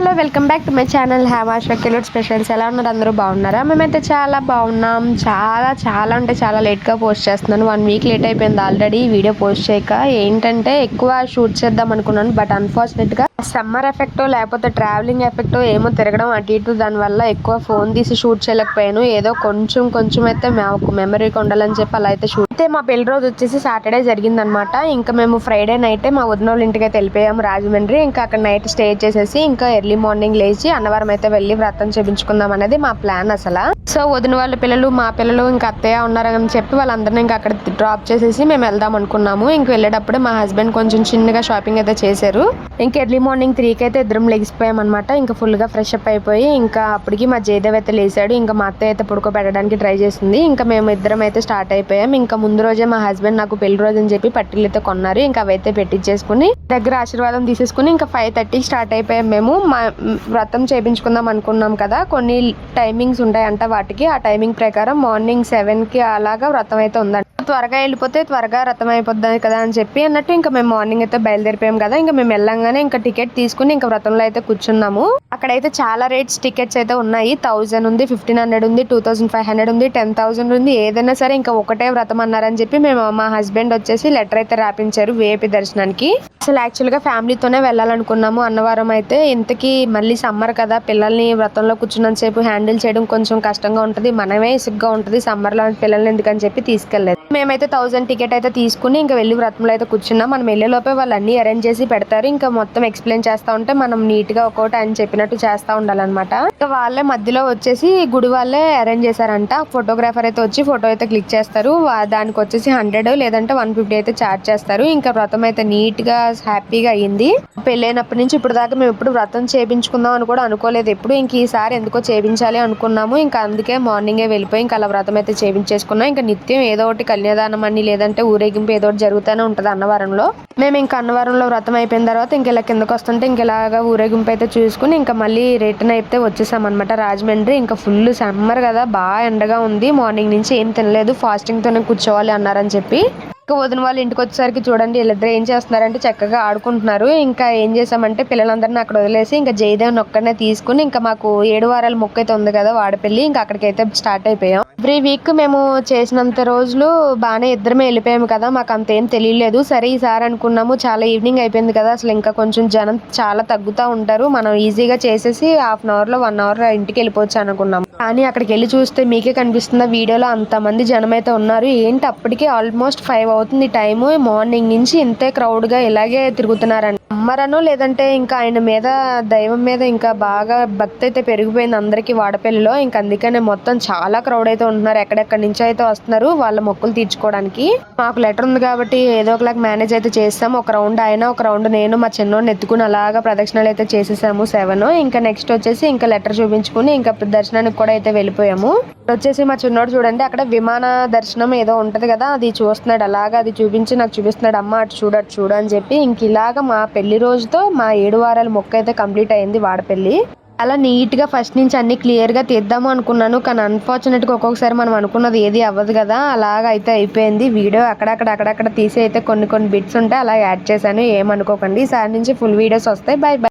Hello welcome back to my channel హ్యావాష్ కెలోడ్ specials. ఎలా ఉన్నారు? అందరూ బాగున్నారా? మేమైతే చాలా బాగున్నాం. చాలా అంటే చాలా లేట్గా పోస్ట్ చేస్తున్నాను. 1 వీక్ లేట్ అయిపోయింది ఆల్రెడీ వీడియో పోస్ట్ చేయక. ఏంటంటే ఎక్కువ షూట్ చేద్దాం అనుకున్నాను, బట్ అన్ఫార్చునేట్గా సమ్మర్ ఎఫెక్టో లేకపోతే ట్రావెలింగ్ ఎఫెక్టో ఏమో తిరగడం అటు ఇటు, దానివల్ల ఎక్కువ ఫోన్ తీసి షూట్ చేయలేకపోయాను. ఏదో కొంచెం అయితే మాకు మెమరీకి ఉండాలని చెప్పి అలా అయితే షూట్ అయితే. మా పెళ్లి రోజు వచ్చేసి సాటర్డే జరిగిందనమాట. ఇంకా మేము ఫ్రైడే నైటే మా వదిన వాళ్ళ ఇంటికి అయితే వెళ్ళిపోయాము రాజమండ్రి. ఇంకా అక్కడ నైట్ స్టే చేసేసి ఇంకా ఎర్లీ మార్నింగ్ లేచి అన్నవరం అయితే వెళ్ళి వ్రతం చేయించుకుందాం అనేది మా ప్లాన్ అసలు. సో వదిన వాళ్ళ పిల్లలు, మా పిల్లలు, ఇంకా అత్తయ్య ఉన్నారని చెప్పి వాళ్ళందరినీ ఇంకా అక్కడ డ్రాప్ చేసేసి మేము వెళ్దాం అనుకున్నాము. ఇంక వెళ్ళేటప్పుడు మా హస్బెండ్ కొంచెం చిన్నగా షాపింగ్ అయితే చేశారు. ఇంకా ఎర్లీ మార్నింగ్ 3కి అయితే ఇద్దరం లెగిసిపోయాం అనమాట. ఇంకా ఫుల్గా ఫ్రెష్ అప్ అయిపోయి ఇంకా అప్పటికి మా జయదేవ్ అయితే లేసాడు. ఇంకా మా అత్తయ్య అయితే పడుకోబెట్టడానికి ట్రై చేసింది. ఇంకా మేము ఇద్దరం అయితే స్టార్ట్ అయిపోయాం. ఇంకా ముందు రోజే మా హస్బెండ్ నాకు పెళ్లి రోజు అని చెప్పి పట్టీలు అయితే కొన్నారు. ఇంకా అవైతే పెట్టించేసుకుని దగ్గర ఆశీర్వాదం తీసేసుకుని ఇంకా 5:30కి స్టార్ట్ అయిపోయాం. మేము వ్రతం చేయించుకుందాం అనుకున్నాం కదా, కొన్ని టైమింగ్స్ ఉంటాయంట వాటికి. ఆ టైమింగ్ ప్రకారం మార్నింగ్ 7కి అలాగా వ్రతం అయితే ఉందంట. త్వరగా వెళ్ళిపోతే త్వరగా వ్రతం అయిపోద్ది కదా అని చెప్పి అన్నట్టు ఇంకా మేము మార్నింగ్ అయితే బయలుదేరిపోయాం కదా. ఇంకా మేము వెళ్ళంగానే ఇంకా టికెట్ తీసుకుని ఇంకా వ్రతంలో అయితే కూర్చున్నాము. అక్కడైతే చాలా రేట్స్ టికెట్స్ అయితే ఉన్నాయి. 1000 ఉంది, 1500 ఉంది, 2500 ఉంది, 10,000 ఉంది. ఏదైనా సరే ఇంకా ఒకటే వ్రతం అన్నారని చెప్పి మేము మా హస్బెండ్ వచ్చేసి లెటర్ అయితే రాపించారు విఐపి దర్శనానికి. అసలు యాక్చువల్గా ఫ్యామిలీతోనే వెళ్ళాలనుకున్నాము అన్నవరం అయితే. ఇంతకీ మళ్ళీ సమ్మర్ కదా, పిల్లల్ని వ్రతంలో కూర్చున్నంతసేపు హ్యాండిల్ చేయడం కొంచెం కష్టంగా ఉంటుంది, మనమే ఇసుగ్గా ఉంటుంది సమ్మర్లో పిల్లల్ని ఎందుకని చెప్పి తీసుకెళ్ళలేదు. మేమైతే 1000 టికెట్ అయితే తీసుకుని ఇంకా వెళ్ళి వ్రతంలో అయితే కూర్చున్నాం. మనం వెళ్ళేలోపే వాళ్ళు అన్ని అరేంజ్ చేసి పెడతారు. ఇంకా మొత్తం ఎక్స్ప్లెయిన్ చేస్తూ ఉంటే మనం నీట్గా ఒక్కోటి ఆయన చెప్పినట్టు చేస్తూ ఉండాలన్నమాట. ఇంకా వాళ్ళే మధ్యలో వచ్చేసి గుడి వాళ్ళే అరేంజ్ చేశారంట. ఫోటోగ్రాఫర్ అయితే వచ్చి ఫోటో అయితే క్లిక్ చేస్తారు. దానికి వచ్చేసి 100 లేదంటే 150 అయితే ఛార్జ్ చేస్తారు. ఇంకా వ్రతం అయితే నీట్గా హ్యాపీగా అయ్యింది. పెళ్ళైనప్పటి నుంచి ఇప్పుడు దాకా మేము ఎప్పుడు వ్రతం చేయించుకుందాం అని కూడా అనుకోలేదు ఎప్పుడు. ఇంక ఈసారి ఎందుకో చేయించాలి అనుకున్నాము. ఇంకా అందుకే మార్నింగే వెళ్ళిపోయి ఇంకా అలా వ్రతం అయితే చేయించేసుకున్నాం. ఇంకా నిత్యం ఏదో ఒకటి కన్యాదానం అని లేదంటే ఊరేగింపు ఏదో ఒకటి జరుగుతూనే ఉంటుంది అన్నవరంలో. మేము ఇంకా అన్నవరంలో వ్రతం అయిపోయిన తర్వాత ఇంక ఇలా కిందకు వస్తుంటే ఇంక ఇలాగా ఊరేగింపు అయితే చూసుకుని ఇంకా మళ్ళీ రిటర్న్ అయితే వచ్చేసాం అనమాట రాజమండ్రి. ఇంకా ఫుల్ సమ్మర్ కదా, బాగా ఎండగా ఉంది. మార్నింగ్ నుంచి ఏం తినలేదు, ఫాస్టింగ్ తోనే కూర్చోవాలి అన్నారని చెప్పి. ఇంకా వదిన వాళ్ళు ఇంటికి వచ్చేసరికి చూడండి వీళ్ళిద్దరు ఏం చేస్తున్నారంటే చక్కగా ఆడుకుంటున్నారు. ఇంకా ఏం చేసామంటే పిల్లలందరినీ అక్కడ వదిలేసి ఇంకా జయదేవ్ని ఒక్కడనే తీసుకుని ఇంకా మాకు 7 వారాల మొక్క అయితే ఉంది కదా వాడపల్లి, ఇంకా అక్కడికైతే స్టార్ట్ అయిపోయాం. ఎవ్రీ వీక్ మేము చేసినంత రోజులు బాగానే ఇద్దరమే వెళ్ళిపోయాము కదా, మాకు అంతేం తెలియలేదు. సరే ఈసారి అనుకున్నాము, చాలా ఈవినింగ్ అయిపోయింది కదా, అసలు ఇంకా కొంచెం జనం చాలా తగ్గుతూ ఉంటారు, మనం ఈజీగా చేసేసి 1/2 అవర్లో 1 అవర్ ఇంటికి వెళ్ళిపోవచ్చు అనుకున్నాము. కానీ అక్కడికి వెళ్ళి చూస్తే మీకే కనిపిస్తున్న వీడియోలో అంతమంది జనం అయితే ఉన్నారు. ఏంటి అప్పటికి ఆల్మోస్ట్ 5 అవుతుంది టైము. మార్నింగ్ నుంచి ఇంతే క్రౌడ్గా ఇలాగే తిరుగుతున్నారండి. అమ్మరనో లేదంటే ఇంకా ఆయన మీద దైవం మీద ఇంకా బాగా భక్తి అయితే పెరిగిపోయింది అందరికీ వాడపల్లిలో. ఇంకా అందుకనే మొత్తం చాలా క్రౌడ్ అయితే ఉంటున్నారు. ఎక్కడెక్కడి నుంచో అయితే వస్తున్నారు వాళ్ళ మొక్కులు తీర్చుకోవడానికి. మాకు లెటర్ ఉంది కాబట్టి ఏదో ఒకలాగా మేనేజ్ అయితే చేస్తాం. ఒక రౌండ్ ఆయన, ఒక రౌండ్ నేను, మా చిన్నోడిని ఎత్తుకుని అలాగా ప్రదక్షిణలు అయితే చేసేసాము 7. ఇంకా నెక్స్ట్ వచ్చేసి ఇంకా లెటర్ చూపించుకుని ఇంకా దర్శనానికి కూడా అయితే వెళ్ళిపోయాము. వచ్చేసి మా చిన్నోడు చూడండి అక్కడ విమాన దర్శనం ఏదో ఉంటది కదా, అది చూస్తున్నాడు. అలాగా అది చూపించి నాకు చూపిస్తున్నాడు, అమ్మ అటు చూడు అని చెప్పి. ఇంక ఇలాగా మా పెళ్లి రోజుతో మా 7 వారాల మొక్క అయితే కంప్లీట్ అయింది వాడపల్లి. అలా నీట్గా ఫస్ట్ నుంచి అన్ని క్లియర్గా తీద్దాము అనుకున్నాను, కానీ అన్ఫార్చునేట్గా ఒక్కొక్కసారి మనం అనుకున్నది ఏది అవ్వదు కదా, అలాగ అయితే అయిపోయింది. వీడియో అక్కడక్కడ తీసి అయితే కొన్ని బిట్స్ ఉంటాయి అలా యాడ్ చేశాను, ఏమనుకోకండి. ఈసారి నుంచి ఫుల్ వీడియోస్ వస్తాయి. By by.